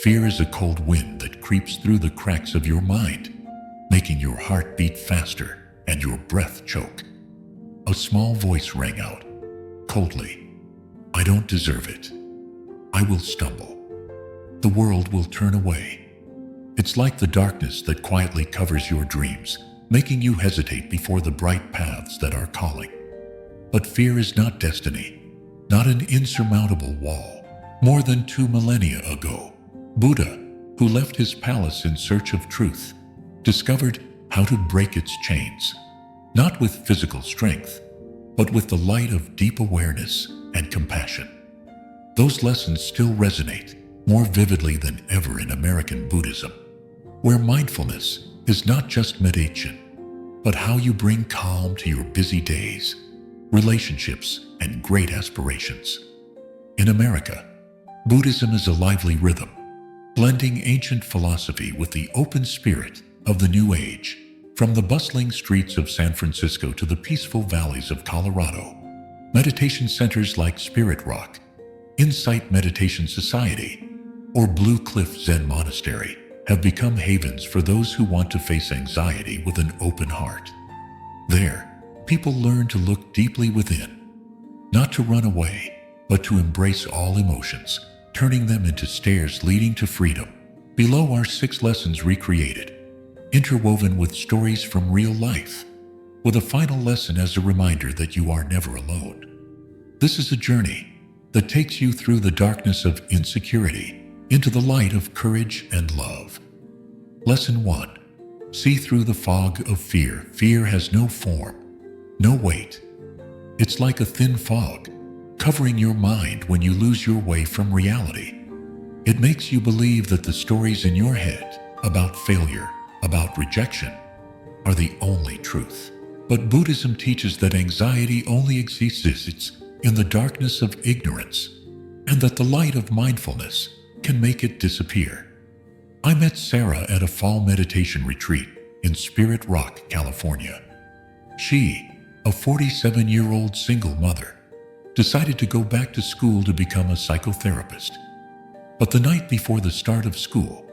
Fear is a cold wind that creeps through the cracks of your mind, making your heart beat faster and your breath choke. A small voice rang out, coldly, "I don't deserve it. I will stumble. The world will turn away." It's like the darkness that quietly covers your dreams, making you hesitate before the bright paths that are calling. But fear is not destiny, not an insurmountable wall. More than 2 millennia ago, Buddha, who left his palace in search of truth, discovered how to break its chains, not with physical strength, but with the light of deep awareness and compassion. Those lessons still resonate more vividly than ever in American Buddhism, where mindfulness is not just meditation, but how you bring calm to your busy days, relationships, and great aspirations. In America, Buddhism is a lively rhythm, blending ancient philosophy with the open spirit of the New Age. From the bustling streets of San Francisco to the peaceful valleys of Colorado, meditation centers like Spirit Rock, Insight Meditation Society, or Blue Cliff Zen Monastery have become havens for those who want to face anxiety with an open heart. There, people learn to look deeply within, not to run away, but to embrace all emotions, turning them into stairs leading to freedom. Below are 6 lessons recreated, interwoven with stories from real life, with a final lesson as a reminder that you are never alone. This is a journey that takes you through the darkness of insecurity into the light of courage and love. Lesson 1. See through the fog of fear. Fear has no form, no weight. It's like a thin fog, covering your mind when you lose your way from reality. It makes you believe that the stories in your head about failure, about rejection, are the only truth. But Buddhism teaches that anxiety only exists in the darkness of ignorance, and that the light of mindfulness can make it disappear. I met Sarah at a fall meditation retreat in Spirit Rock, California. She, a 47-year-old single mother, decided to go back to school to become a psychotherapist. But the night before the start of school,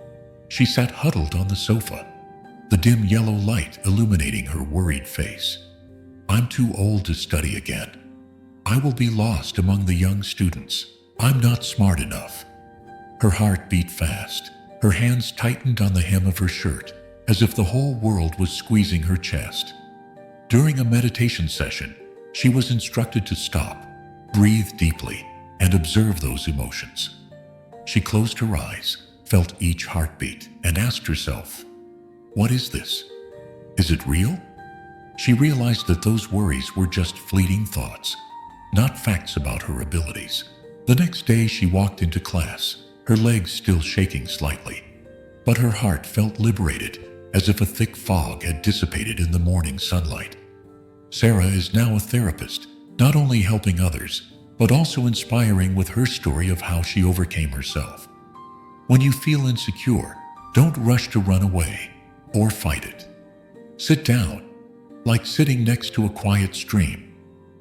she sat huddled on the sofa, the dim yellow light illuminating her worried face. "I'm too old to study again. I will be lost among the young students. I'm not smart enough." Her heart beat fast. Her hands tightened on the hem of her shirt, as if the whole world was squeezing her chest. During a meditation session, she was instructed to stop, breathe deeply, and observe those emotions. She closed her eyes, felt each heartbeat, and asked herself, "What is this? Is it real?" She realized that those worries were just fleeting thoughts, not facts about her abilities. The next day she walked into class, her legs still shaking slightly, but her heart felt liberated, as if a thick fog had dissipated in the morning sunlight. Sarah is now a therapist, not only helping others, but also inspiring with her story of how she overcame herself. When you feel insecure, don't rush to run away or fight it. Sit down, like sitting next to a quiet stream,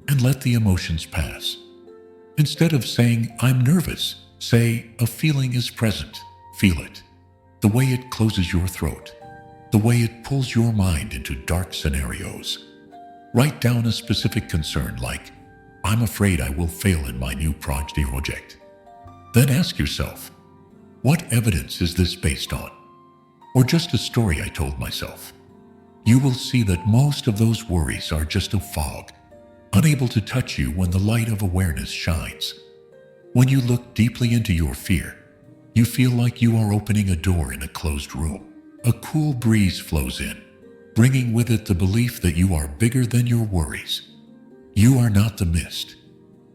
and let the emotions pass. Instead of saying, "I'm nervous," say, "A feeling is present." Feel it. The way it closes your throat. The way it pulls your mind into dark scenarios. Write down a specific concern like, "I'm afraid I will fail in my new project." Then ask yourself, what evidence is this based on? Or just a story I told myself? You will see that most of those worries are just a fog, unable to touch you when the light of awareness shines. When you look deeply into your fear, you feel like you are opening a door in a closed room. A cool breeze flows in, bringing with it the belief that you are bigger than your worries. You are not the mist.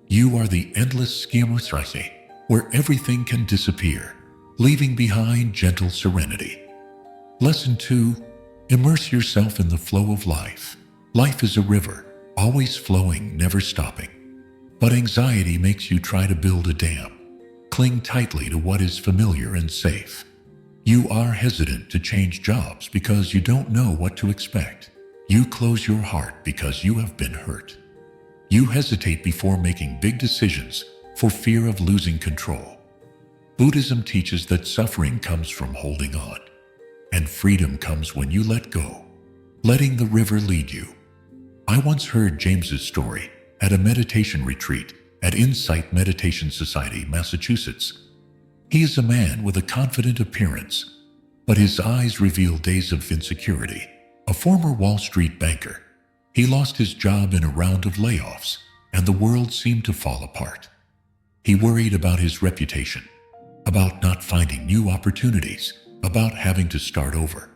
You are the endless schema where everything can disappear, leaving behind gentle serenity. Lesson 2. Immerse yourself in the flow of life. Life is a river, always flowing, never stopping. But anxiety makes you try to build a dam. Cling tightly to what is familiar and safe. You are hesitant to change jobs because you don't know what to expect. You close your heart because you have been hurt. You hesitate before making big decisions for fear of losing control. Buddhism teaches that suffering comes from holding on, and freedom comes when you let go, letting the river lead you. I once heard James's story at a meditation retreat at Insight Meditation Society, Massachusetts. He is a man with a confident appearance, but his eyes reveal days of insecurity. A former Wall Street banker, he lost his job in a round of layoffs, and the world seemed to fall apart. He worried about his reputation, about not finding new opportunities, about having to start over.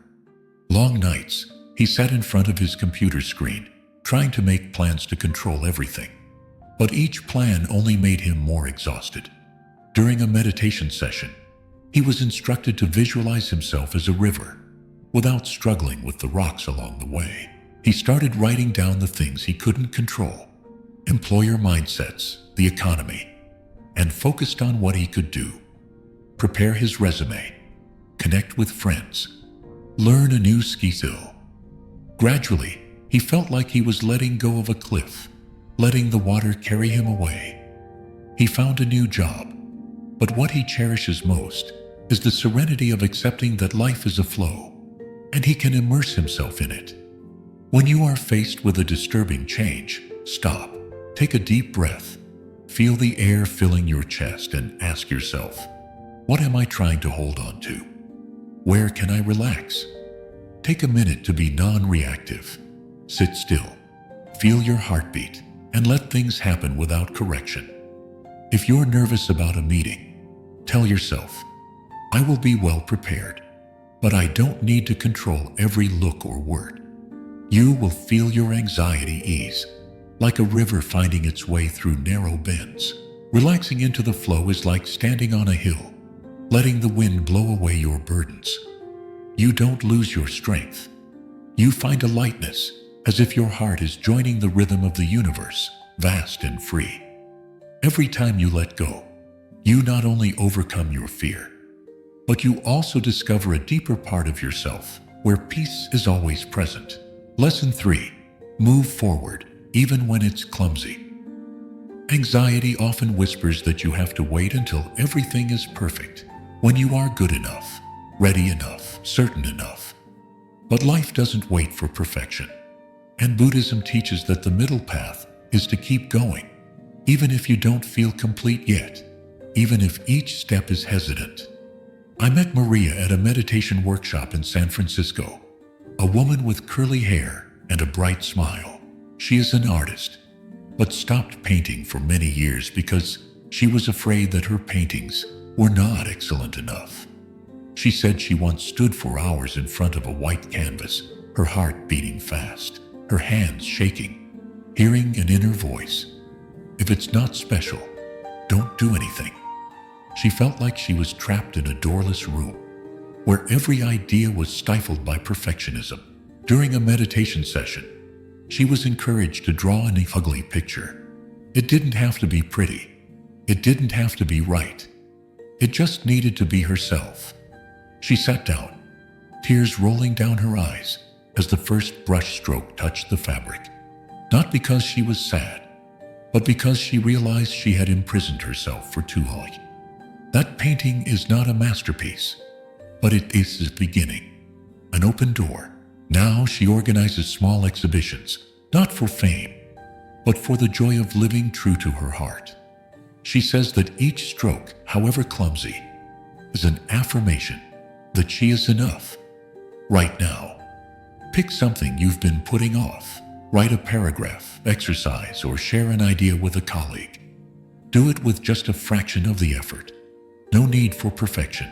Long nights, he sat in front of his computer screen, trying to make plans to control everything. But each plan only made him more exhausted. During a meditation session, he was instructed to visualize himself as a river, without struggling with the rocks along the way. He started writing down the things he couldn't control, employer mindsets, the economy, and focused on what he could do. Prepare his resume, connect with friends, learn a new skill. Gradually, he felt like he was letting go of a cliff, letting the water carry him away. He found a new job, but what he cherishes most is the serenity of accepting that life is a flow, and he can immerse himself in it. When you are faced with a disturbing change, stop, take a deep breath, feel the air filling your chest, and ask yourself, what am I trying to hold on to? Where can I relax? Take a minute to be non-reactive. Sit still, feel your heartbeat, and let things happen without correction. If you're nervous about a meeting, tell yourself, I will be well prepared, but I don't need to control every look or word. You will feel your anxiety ease, like a river finding its way through narrow bends. Relaxing into the flow is like standing on a hill, letting the wind blow away your burdens. You don't lose your strength. You find a lightness, as if your heart is joining the rhythm of the universe, vast and free. Every time you let go, you not only overcome your fear, but you also discover a deeper part of yourself, where peace is always present. Lesson 3. Move forward, even when it's clumsy. Anxiety often whispers that you have to wait until everything is perfect, when you are good enough, ready enough, certain enough. But life doesn't wait for perfection, and Buddhism teaches that the middle path is to keep going, even if you don't feel complete yet, even if each step is hesitant. I met Maria at a meditation workshop in San Francisco, a woman with curly hair and a bright smile. She is an artist, but stopped painting for many years because she was afraid that her paintings were not excellent enough. She said she once stood for hours in front of a white canvas, her heart beating fast, her hands shaking, hearing an inner voice. If it's not special, don't do anything. She felt like she was trapped in a doorless room, where every idea was stifled by perfectionism. During a meditation session, she was encouraged to draw an ugly picture. It didn't have to be pretty. It didn't have to be right. It just needed to be herself. She sat down, tears rolling down her eyes as the first brush stroke touched the fabric. Not because she was sad, but because she realized she had imprisoned herself for too long. That painting is not a masterpiece, but it is the beginning, an open door. Now she organizes small exhibitions, not for fame, but for the joy of living true to her heart. She says that each stroke, however clumsy, is an affirmation that she is enough. Right now, pick something you've been putting off. Write a paragraph, exercise, or share an idea with a colleague. Do it with just a fraction of the effort. No need for perfection.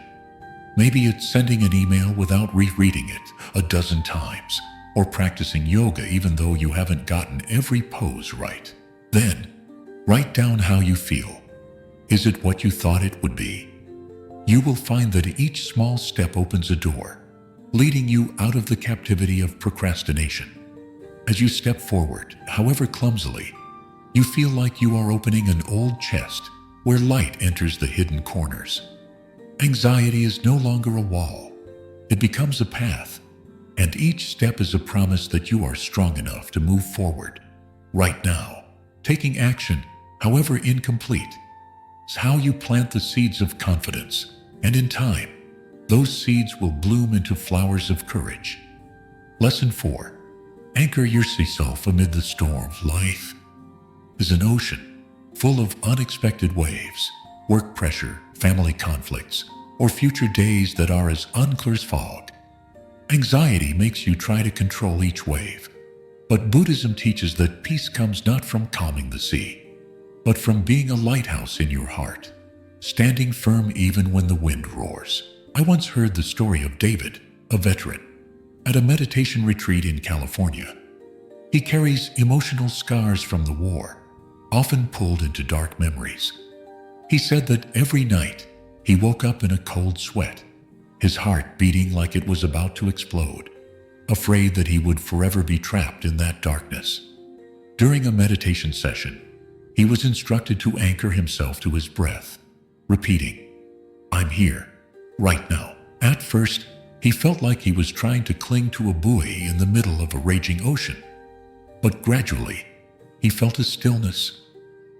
Maybe it's sending an email without rereading it a dozen times, or practicing yoga even though you haven't gotten every pose right. Then, write down how you feel. Is it what you thought it would be? You will find that each small step opens a door, leading you out of the captivity of procrastination. As you step forward, however clumsily, you feel like you are opening an old chest where light enters the hidden corners. Anxiety is no longer a wall. It becomes a path, and each step is a promise that you are strong enough to move forward. Right now, taking action, however incomplete, It's how you plant the seeds of confidence, and in time, those seeds will bloom into flowers of courage. Lesson 4. Anchor yourself amid the storms. Life is an ocean full of unexpected waves, work pressure, family conflicts, or future days that are as unclear as fog. Anxiety makes you try to control each wave, but Buddhism teaches that peace comes not from calming the sea, but from being a lighthouse in your heart, standing firm even when the wind roars. I once heard the story of David, a veteran, at a meditation retreat in California. He carries emotional scars from the war, often pulled into dark memories. He said that every night he woke up in a cold sweat, his heart beating like it was about to explode, afraid that he would forever be trapped in that darkness. During a meditation session, he was instructed to anchor himself to his breath, repeating, "I'm here, right now." At first, he felt like he was trying to cling to a buoy in the middle of a raging ocean. But gradually, he felt a stillness,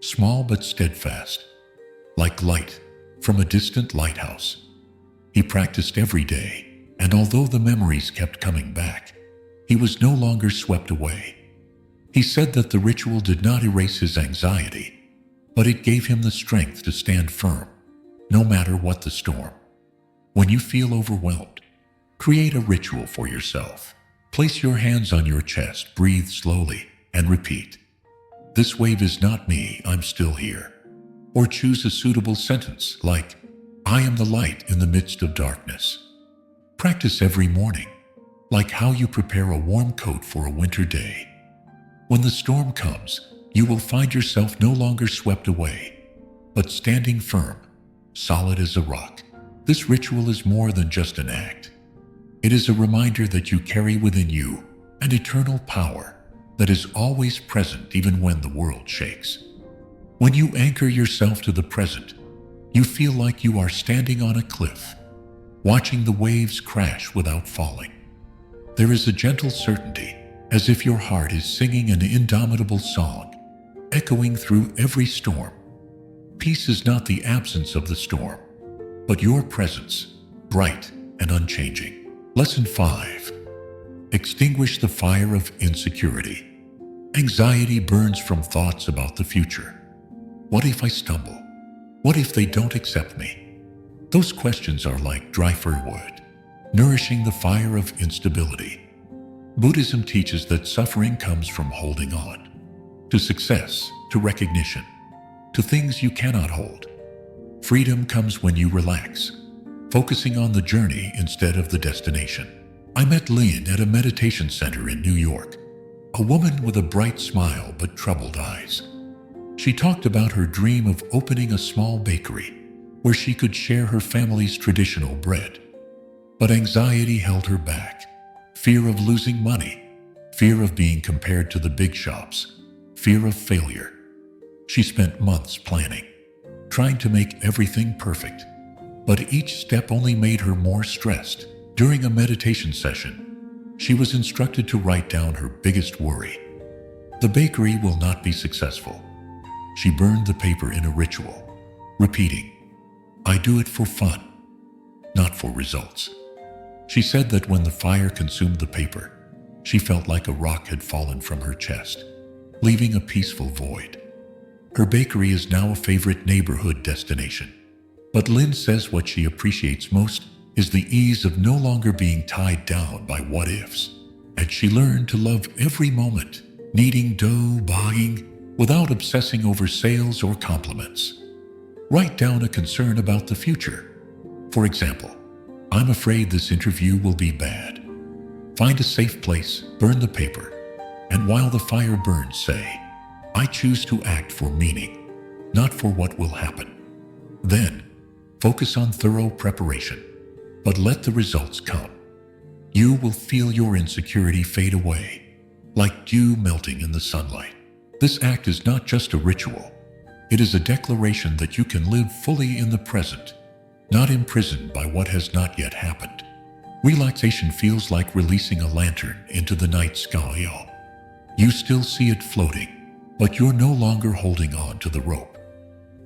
small but steadfast, like light from a distant lighthouse. He practiced every day, and although the memories kept coming back, he was no longer swept away. He said that the ritual did not erase his anxiety, but it gave him the strength to stand firm, no matter what the storm. When you feel overwhelmed, create a ritual for yourself. Place your hands on your chest, breathe slowly, and repeat, "This wave is not me, I'm still here." Or choose a suitable sentence like, "I am the light in the midst of darkness." Practice every morning, like how you prepare a warm coat for a winter day. When the storm comes, you will find yourself no longer swept away, but standing firm, solid as a rock. This ritual is more than just an act. It is a reminder that you carry within you an eternal power that is always present even when the world shakes. When you anchor yourself to the present, you feel like you are standing on a cliff, watching the waves crash without falling. There is a gentle certainty, as if your heart is singing an indomitable song, echoing through every storm. Peace is not the absence of the storm, but your presence, bright and unchanging. Lesson 5. Extinguish the fire of insecurity. Anxiety burns from thoughts about the future. What if I stumble? What if they don't accept me? Those questions are like dry firewood, nourishing the fire of instability. Buddhism teaches that suffering comes from holding on to success, to recognition, to things you cannot hold. Freedom comes when you relax, focusing on the journey instead of the destination. I met Lynn at a meditation center in New York, a woman with a bright smile but troubled eyes. She talked about her dream of opening a small bakery where she could share her family's traditional bread. But anxiety held her back. Fear of losing money, fear of being compared to the big shops, fear of failure. She spent months planning, trying to make everything perfect. But each step only made her more stressed. During a meditation session, she was instructed to write down her biggest worry. The bakery will not be successful. She burned the paper in a ritual, repeating, "I do it for fun, not for results." She said that when the fire consumed the paper, she felt like a rock had fallen from her chest, leaving a peaceful void. Her bakery is now a favorite neighborhood destination. But Lynn says what she appreciates most is the ease of no longer being tied down by what-ifs. And she learned to love every moment, kneading dough, buying, without obsessing over sales or compliments. Write down a concern about the future. For example, "I'm afraid this interview will be bad." Find a safe place, burn the paper, and while the fire burns, say, "I choose to act for meaning, not for what will happen." Then, focus on thorough preparation, but let the results come. You will feel your insecurity fade away, like dew melting in the sunlight. This act is not just a ritual. It is a declaration that you can live fully in the present, not imprisoned by what has not yet happened. Relaxation feels like releasing a lantern into the night sky. You still see it floating, but you're no longer holding on to the rope.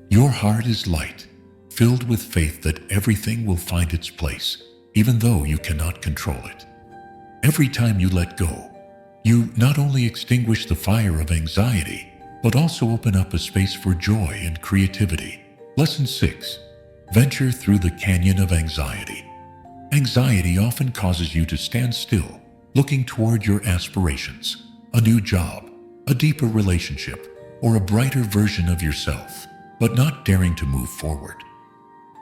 Your heart is light, filled with faith that everything will find its place, even though you cannot control it. Every time you let go, you not only extinguish the fire of anxiety, but also open up a space for joy and creativity. Lesson 6. Venture through the canyon of anxiety. Anxiety often causes you to stand still, looking toward your aspirations, a new job, a deeper relationship, or a brighter version of yourself, but not daring to move forward.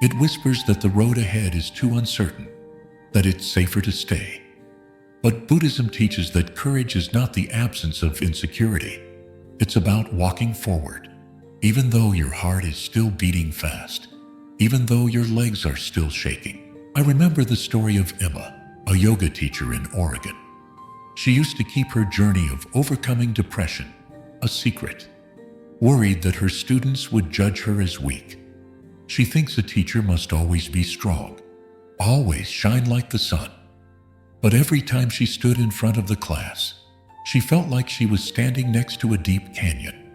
It whispers that the road ahead is too uncertain, that it's safer to stay. But Buddhism teaches that courage is not the absence of insecurity. It's about walking forward, even though your heart is still beating fast, even though your legs are still shaking. I remember the story of Emma, a yoga teacher in Oregon. She used to keep her journey of overcoming depression a secret, worried that her students would judge her as weak. She thinks a teacher must always be strong, always shine like the sun. But every time she stood in front of the class, she felt like she was standing next to a deep canyon,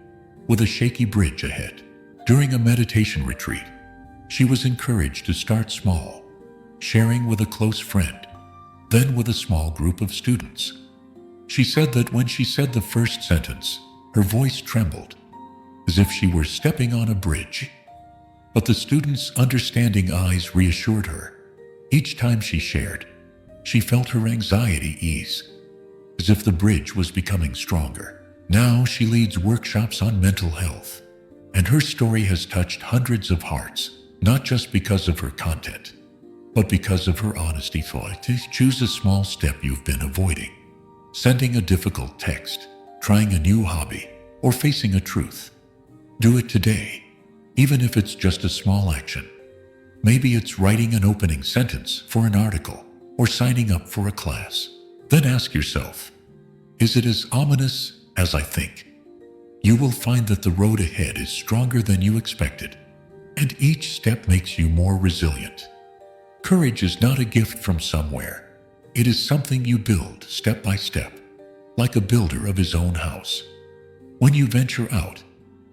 with a shaky bridge ahead. During a meditation retreat, she was encouraged to start small, sharing with a close friend, then with a small group of students. She said that when she said the first sentence, her voice trembled, as if she were stepping on a bridge. But the students' understanding eyes reassured her. Each time she shared, she felt her anxiety ease, as if the bridge was becoming stronger. Now she leads workshops on mental health, and her story has touched hundreds of hearts, not just because of her content, but because of her honesty. Choose a small step you've been avoiding. Sending a difficult text, trying a new hobby, or facing a truth. Do it today, even if it's just a small action. Maybe it's writing an opening sentence for an article, or signing up for a class. Then ask yourself, is it as ominous as I think? You will find that the road ahead is stronger than you expected, and each step makes you more resilient. Courage is not a gift from somewhere. It is something you build step by step, like a builder of his own house. When you venture out,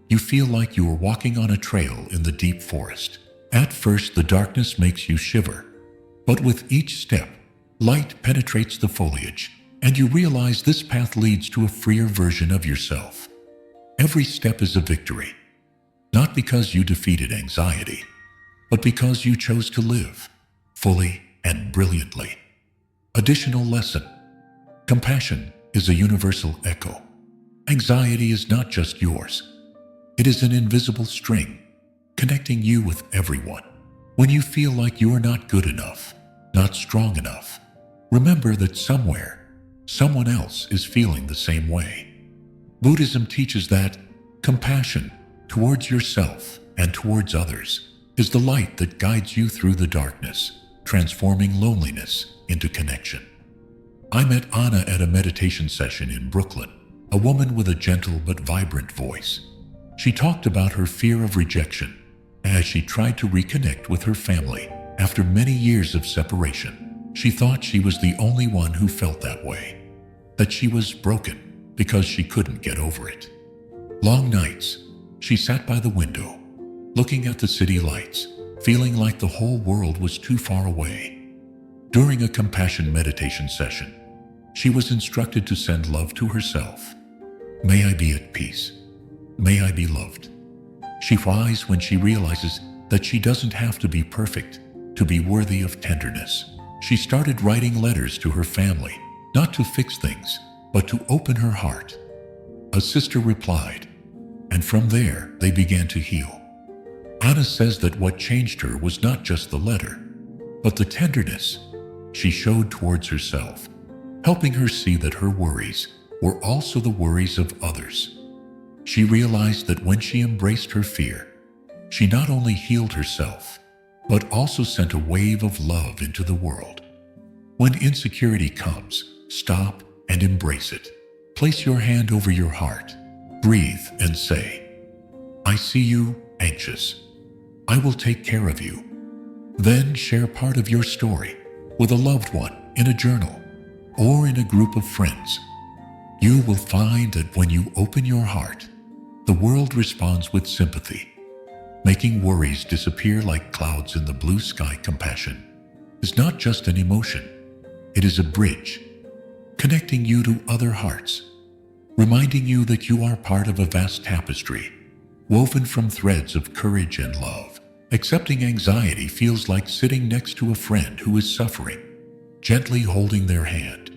you feel like you are walking on a trail in the deep forest. At first, the darkness makes you shiver, but with each step, light penetrates the foliage, and you realize this path leads to a freer version of yourself. Every step is a victory, not because you defeated anxiety, but because you chose to live fully and brilliantly. Additional lesson: compassion is a universal echo. Anxiety is not just yours. It is an invisible string, connecting you with everyone. When you feel like you are not good enough, not strong enough, remember that somewhere, someone else is feeling the same way. Buddhism teaches that compassion towards yourself and towards others is the light that guides you through the darkness, transforming loneliness into connection. I met Anna at a meditation session in Brooklyn, a woman with a gentle but vibrant voice. She talked about her fear of rejection as she tried to reconnect with her family after many years of separation. She thought she was the only one who felt that way, that she was broken because she couldn't get over it. Long nights, she sat by the window, looking at the city lights, feeling like the whole world was too far away. During a compassion meditation session, she was instructed to send love to herself. May I be at peace. May I be loved. She cries when she realizes that she doesn't have to be perfect to be worthy of tenderness. She started writing letters to her family, not to fix things, but to open her heart. A sister replied, and from there they began to heal. Anna says that what changed her was not just the letter, but the tenderness she showed towards herself, helping her see that her worries were also the worries of others. She realized that when she embraced her fear, she not only healed herself, but also sent a wave of love into the world. When insecurity comes, stop and embrace it. Place your hand over your heart, breathe and say, I see you, anxious. I will take care of you. Then share part of your story with a loved one in a journal or in a group of friends. You will find that when you open your heart, the world responds with sympathy. making worries disappear like clouds in the blue sky. Compassion is not just an emotion, it is a bridge, connecting you to other hearts, reminding you that you are part of a vast tapestry, woven from threads of courage and love. Accepting anxiety feels like sitting next to a friend who is suffering, gently holding their hand.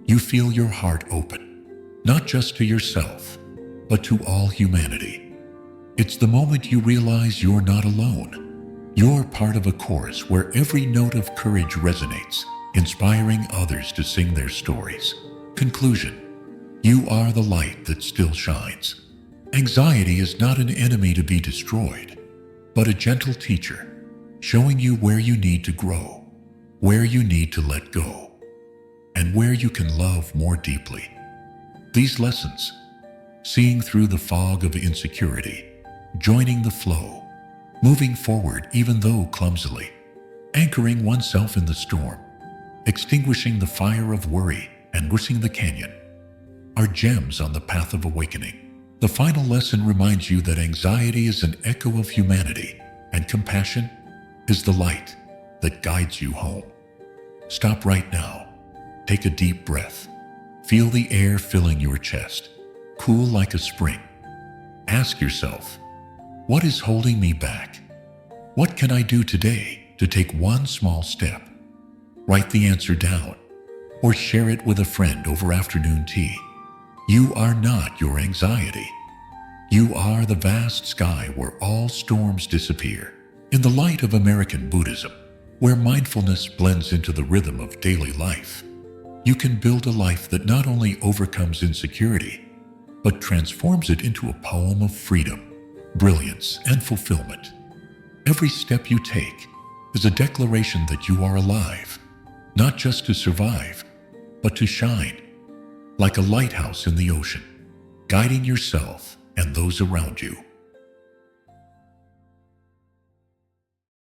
You feel your heart open, not just to yourself, but to all humanity. It's the moment you realize you're not alone. You're part of a chorus where every note of courage resonates, inspiring others to sing their stories. Conclusion: you are the light that still shines. Anxiety is not an enemy to be destroyed, but a gentle teacher, showing you where you need to grow, where you need to let go, and where you can love more deeply. These lessons, seeing through the fog of insecurity, joining the flow, moving forward even though clumsily, anchoring oneself in the storm, extinguishing the fire of worry and pushing the canyon, are gems on the path of awakening. The final lesson reminds you that anxiety is an echo of humanity, and compassion is the light that guides you home. Stop right now. Take a deep breath. Feel the air filling your chest, cool like a spring. Ask yourself, what is holding me back? What can I do today to take one small step? Write the answer down, or share it with a friend over afternoon tea. You are not your anxiety. You are the vast sky where all storms disappear. In the light of American Buddhism, where mindfulness blends into the rhythm of daily life, you can build a life that not only overcomes insecurity, but transforms it into a poem of freedom, brilliance, and fulfillment. Every step you take is a declaration that you are alive, not just to survive, but to shine, like a lighthouse in the ocean, guiding yourself and those around you.